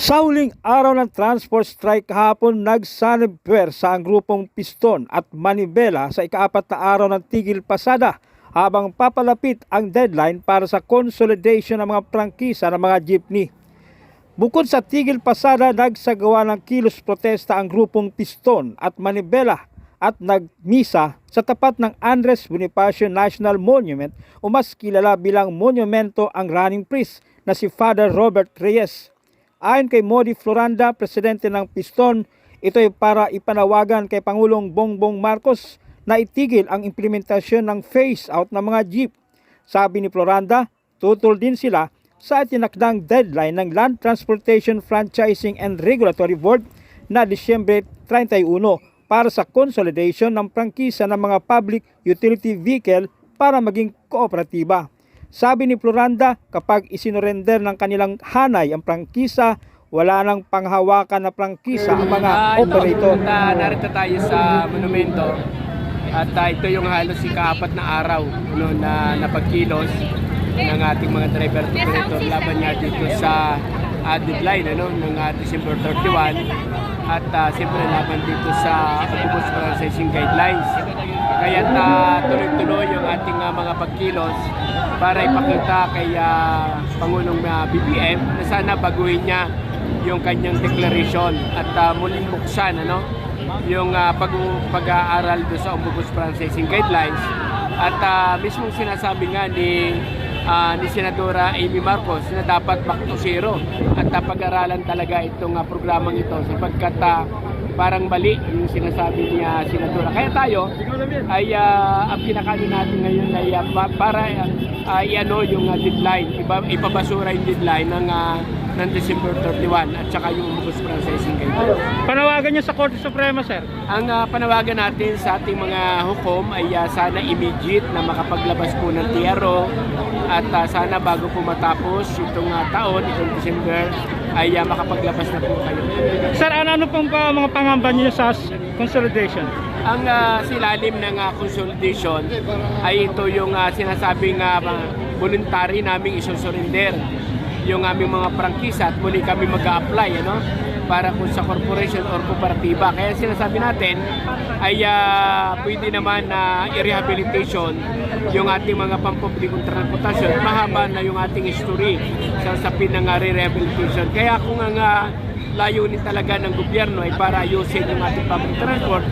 Sa huling araw ng transport strike kahapon, nagsanib puwersa ang grupong Piston at Manibela sa ika-4 na araw ng tigil pasada habang papalapit ang deadline para sa consolidation ng mga prangkisa ng mga jeepney. Bukod sa tigil pasada, nagsagawa ng kilos protesta ang grupong Piston at Manibela at nagmisa sa tapat ng Andres Bonifacio National Monument o mas kilala bilang monumento ang running priest na si Father Robert Reyes. Ayon kay Modi Floranda, presidente ng Piston, ito ay para ipanawagan kay Pangulong Bongbong Marcos na itigil ang implementasyon ng phase-out ng mga jeep. Sabi ni Floranda, tutol din sila sa itinakdang deadline ng Land Transportation Franchising and Regulatory Board na Disyembre 31 para sa consolidation ng prangkisa ng mga public utility vehicle para maging kooperatiba. Sabi ni Floranda, kapag isinorender ng kanilang hanay ang prangkisa, wala nang panghawakan na prangkisa ang mga operator. Narito tayo sa monumento at ito yung halos ika-4 na araw na napagkilos ng ating mga driver at operator laban niya dito sa deadline ng December 31 at siyempre laban dito sa Omnibus Franchising Guidelines. Kaya tuloy-tuloy yung ating mga pagkilos para ipakita kay Pangulong BBM na sana baguhin niya yung kanyang declaration at muling buksan yung pag-aaral do sa Omnibus Franchising Guidelines at mismong sinasabi nga ni Senadora Amy Marcos na dapat back to zero at pag-aralan talaga itong programang ito sapagkat parang mali yung sinasabi niya Senadora. Kaya tayo ay ang kinakain natin ngayon ay para yung deadline, ipabasura yung deadline ng December 31 at saka yung Omnibus Franchising Guidelines. Panawagan niyo sa Korte Suprema, sir? Ang panawagan natin sa ating mga hukom ay sana immediate na makapaglabas po ng TRO at sana bago po matapos itong taon, itong December, ay makapaglabas na po kayo. Sir, ano pong mga pangamba niyo sa consolidation? Ang silalim ng consolidation ay ito yung sinasabing voluntary naming isusurinder yung aming mga prangkisa at muli kami mag-a-apply para kung sa corporation or kooperatiba. Kaya sinasabi natin ay pwede naman na i-rehabilitation yung ating mga pampublikong transportasyon. Mahaba na yung ating history sa usapin ng re-rehabilitation. Kaya kung ang layunin talaga ng gobyerno ay para ayusin yung ating public transport,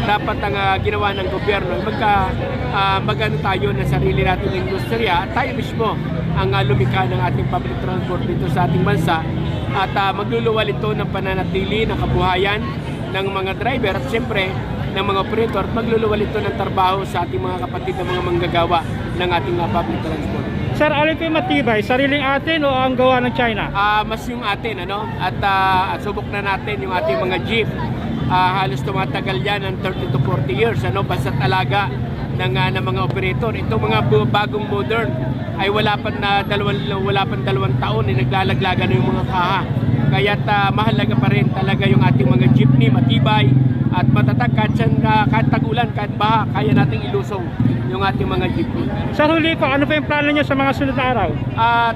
dapat ang ginawa ng gobyerno ay magano tayo na sarili nating industriya at tayo mismo ang lumikha ng ating public transport dito sa ating bansa at magluluwal ito ng pananatili ng kabuhayan ng mga driver at siyempre ng mga operator at magluluwal ito ng trabaho sa ating mga kapatid na mga manggagawa ng ating public transport. Sir, alin po yung matibay? Sariling atin o ang gawa ng China? Mas yung atin at subok na natin yung ating mga jeep. Halos tumatagal yan ng 30 to 40 years basta't alaga ng mga operator. Itong mga bagong modern ay wala pa 2 taon naglalaglaga na yung mga kaha. Kaya't mahalaga pa rin talaga yung ating mga jeepney, matibay at matatag kahit tag-ulan, kahit baha, kaya nating ilusong yung ating mga jeepney. Sa huli po, ano pa yung plano niyo sa mga sunod na araw?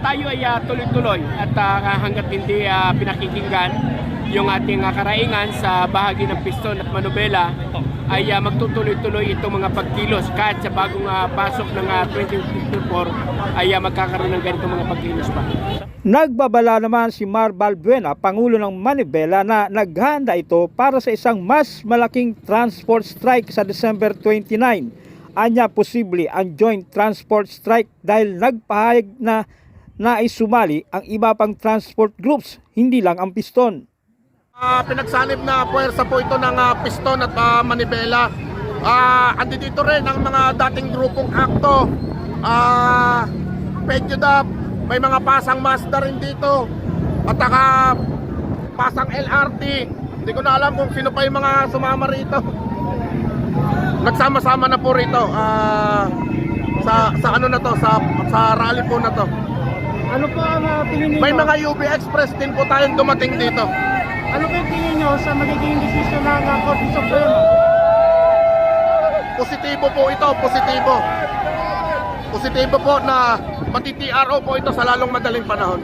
Tayo ay tuloy-tuloy at hanggat hindi pinakikinggan yung ating karaingan sa bahagi ng Piston at Manibela ay magtutuloy-tuloy itong mga pagkilos kahit sa bagong pasok ng 2054 ay magkakaroon ng ganitong mga pagkilos pa. Nagbabala naman si Mar Balbuena, Pangulo ng Manibela, na naghanda ito para sa isang mas malaking transport strike sa December 29. Anya posible ang joint transport strike dahil nagpahayag na naisumali ang iba pang transport groups, hindi lang ang Piston. Pinagsanib na puwersa po ito ng Piston at Manibela. Andito rin ang mga dating grupong ACTO, PEDUDAP, may mga pasang Mazda rin dito at pasang LRT. Hindi ko na alam kung sino pa yung mga sumama rito. Nagsama-sama na po rito sa ano na to, sa rally po na to. Ano po ang tingin niyo? May mga UB Express din po tayong dumating dito. Ano po tingin niyo sa magiging desisyon ng Korte Suprema? Positibo po ito, positibo. Positibo po na mati-TRO po ito sa lalong madaling panahon.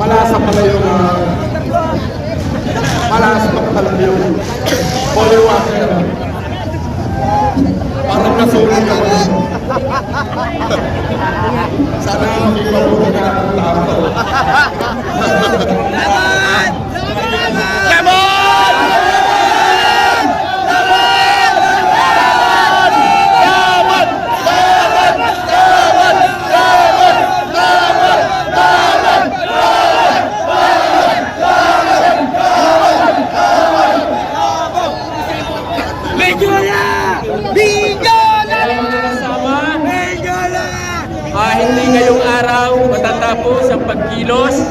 malasa pala yung malasa pala yung holy water. Parang nasulit ka pa. Sana hindi mabuti na ang tao. Hindi ngayong araw matatapos ang pagkilos,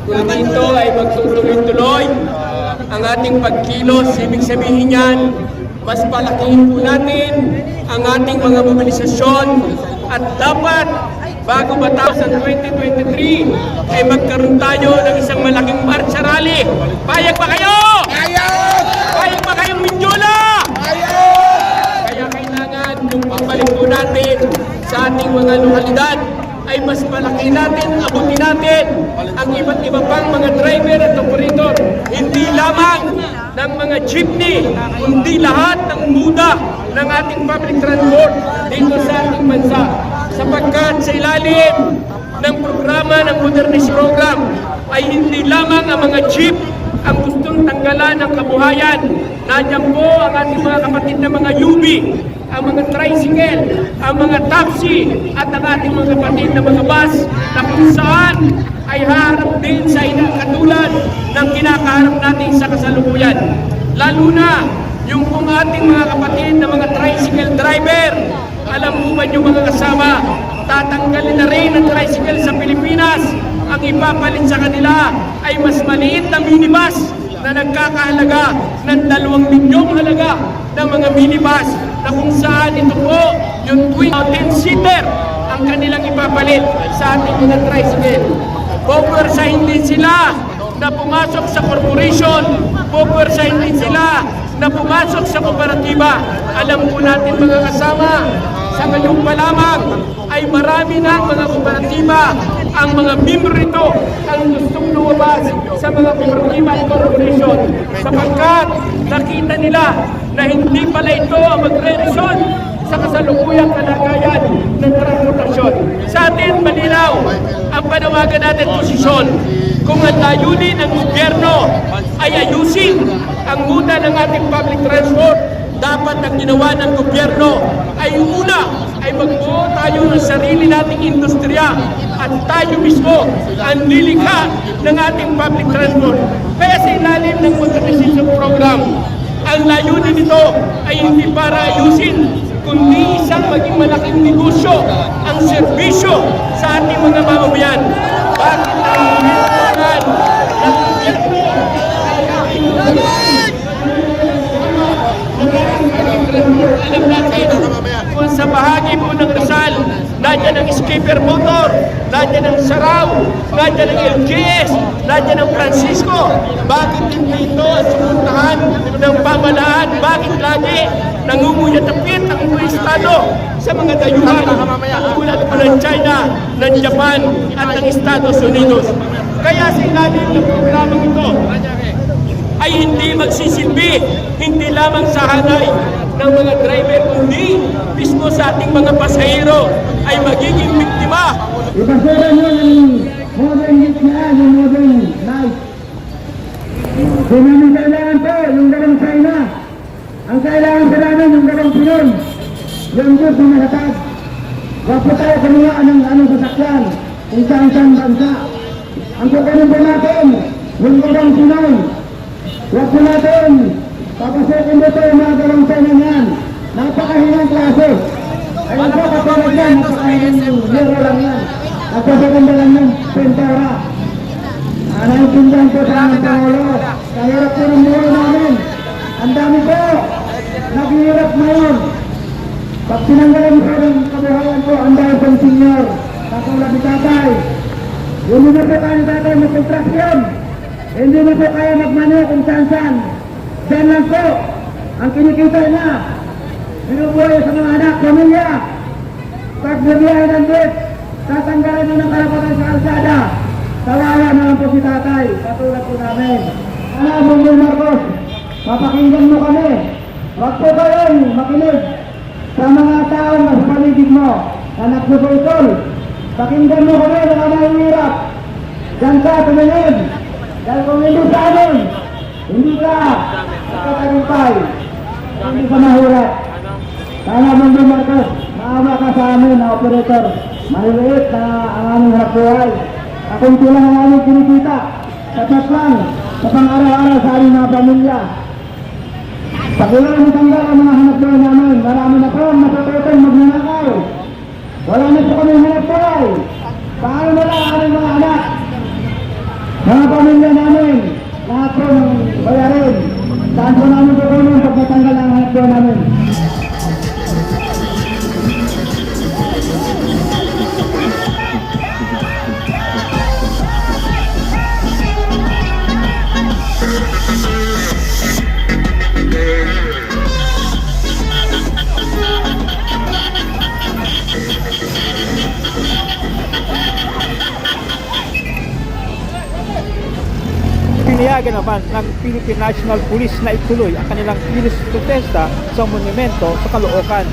kundi ito ay magtutuloy-tuloy ang ating pagkilos. Ibig sabihin yan, mas palakihin po natin ang ating mga mobilisasyon at dapat bago matapos ang 2023 ay magkaroon tayo ng isang malaking marcha rally. Payag ba kayo? Payag ba kayong Mindiola? Kaya kailangan yung pagbalik po natin sa ating mga lokalidad ay mas malaki natin, abutin natin ang iba't iba pang mga driver at operator. Hindi lamang ng mga jeepney, kundi lahat ng muda ng ating public transport dito sa ating bansa. Sapagkat sa ilalim ng programa ng Modernist Program ay hindi lamang ang mga jeep ang gustong tanggalan ng kabuhayan. Nandiyan po ang ating mga kapatid na mga UB, ang mga tricycle, ang mga taxi, at ang ating mga kapatid na mga bus na kung saan ay haharap din sa katulad ng kinakaharap natin sa kasalukuyan. Lalo na yung kung ating mga kapatid na mga tricycle driver, alam mo ba yung mga kasama, tatanggalin na rin ang tricycle sa Pilipinas. Ang ipapalit sa kanila ay mas maliit na minibus na nagkakahalaga ng 2 milyong halaga ng mga minibus na kung saan ito po yung 10-seater ang kanilang ipapalit sa ating mga tricycle. Pupwersahin din sila na pumasok sa corporation, pupwersahin din sila na pumasok sa kooperatiba. Alam po natin mga kasama, sa ngayon pa lamang ay marami na mga kooperatiba ang mga membro nito ang gustong lumabas sa mga kooperatiba at corporation sapagkat nakita nila na hindi pala ito ang magre-resolve sa kasalukuyang kalagayan ng transportasyon. Sa atin, malinaw ang panawagan natin posisyon. Kung ang layunin ng gobyerno ay ayusin ang muda ng ating public transport, dapat ang ginawa ng gobyerno ay una ay magbuo tayo ng sarili nating industriya at tayo mismo ang nilikha ng ating public transport. Kaya sa ilalim ng modernization program, ang layunin nito ay hindi para ayusin, kundi isang maging malaking negosyo ang serbisyo sa ating mga mamamayan. Bakit ang pinagpagan ng gobyerno alam natin kung sa bahagi po ng Rizal, nandiyan ang Skipper Motor, nandiyan ang Saraw, nandiyan ang LGS, nandiyan ang Francisco. Bakit hindi ito ang sumuntahan ng pamalaan? Bakit lagi nangunguyatapit ang mga estado sa mga dayuhan tulad po ng China, ng Japan at ng Estados Unidos? Kaya sa ilalim ng programang ito ay hindi magsisilbi, hindi lamang sa hanay ng mga driver, kundi mismo sa ating mga pasahero ay magiging biktima. Ipasulan nyo yung modern youth na, yung modern life. Kung namin kailangan po, yung dalawang China. Ang kailangan sa namin, yung dalawang Pinoy. Yung Diyos na mahatag. Huwag po tayo kumuha ng anong sasakyan, kung saan bansa. Ang kukunin po natin, yung dalawang Pinoy. Huwag po natin, papasukin dito yung mga dalawang China yan. Napakahinang klase. Ayun po, katulad yan, napakahinang lero lang yan. Napasaganda lang ng pentora. Naintindihan po sa aming Pangulo. Kahirap po ng muro namin. Ang dami po, naghihirap ngayon. Pag tinanggalan po ng kabuhayan po, ang dahil pang senior, katulad ni tatay. Hindi na po kaya ni tatay mag-contraction. Hindi na po kaya magmano kung saan-saan. Diyan lang po, ang kinikita niya. Binubuhay sa mga anak, pamilya. Pag nabiyahe ng jet, tatanggalin mo ng karapatan sa kalsada. kawawa naman po si tatay, katulad po namin. Sana, Bongbong Marcos, mapakinggan mo kami. Huwag po kayong makinig sa mga taong nasa paligid mo na nagsusutol. Pakinggan mo kami na mahihirap. Diyan ka tumingin. Dahil kung hindi sa amin, hindi ka magkatagumpay. Hindi ka mahirap. Sana, Bongbong Marcos, maawa ka sa amin na operator. Maliliit na ang aming hanap buhay. Kakunti lang ang aming kinikita. Sapat lang sa pang-araw-araw sa aming mga pamilya. Pagulang matanggal ang mga hanap buhay namin. Marami na po ang natututong magnanakaw. Wala na po kami hanap buhay. Paano na lang ang aming mga anak? Mga pamilya namin, lahat po ng bayarin. Saan po namin tutulong pag natanggal ang hanap buhay namin? Piniyagan naman ng Philippine National Police na ituloy ang kanilang kilos protesta sa monumento sa Caloocan.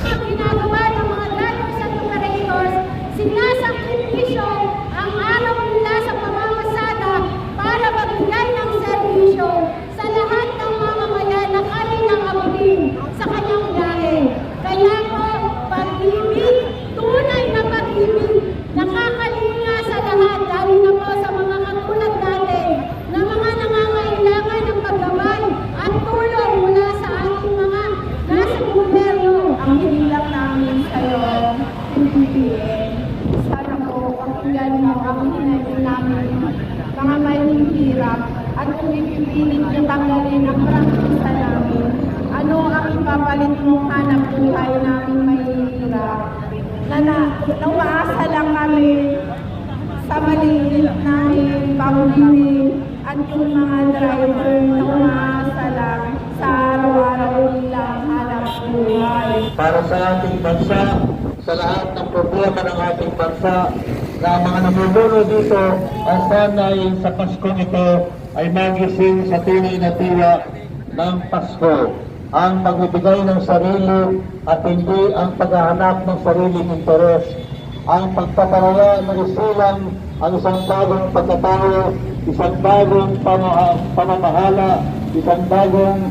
Ang ginagawa ng mga drivers at operators, sinasakripisyo ang araw nila sa pamamasada para magbigay ng serbisyo sa lahat ng mamamayan na kanilang abutin sa kanyang biyahe. Kaya po, pag-ibig, tunay na pag-ibig, nakakalinga sa lahat, lalo na po sa mga katulad natin na mga nangangailangan ng paggabay at tulong mula sa ating mga nasa gobyerno. Ang hinilang namin sa'yo, PBBM, sana po pakinggan mo ang hinilang namin mga may hirap at kung ipipilit niyo tanggalin ang prangkisa namin, ano ang ipapalit mong hanap buhay namin may hirap? Umaasa lang kami sa maliit namin, pamilya at yung mga driver na umaasa lang sa araw-araw nilang hanap buhay. Para sa ating bansa, sa lahat ng problema ng ating bansa, na mga namumuno dito, ang sanay sa Pasko ito ay magising sa tunay na tiwa ng Pasko. Ang pagbibigay ng sarili at hindi ang paghahanap ng sariling interes. Ang pagpaparaya ng isilang ang isang bagong pagkatao, isang bagong pamamahala, isang bagong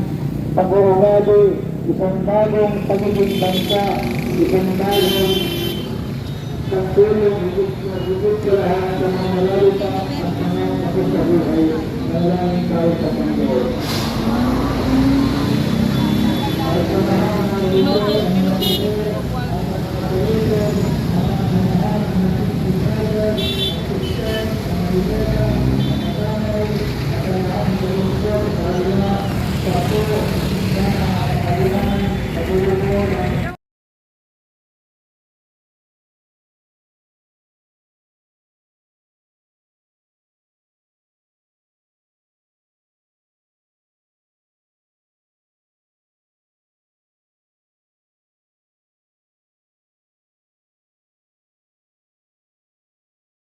pag-uugali, isang bagong pagiging bansa, isang bagong pagtulong higit sa lahat sa mga malalita at mga kasabuhay na langit tayo sa Panginoon. Ay sa mga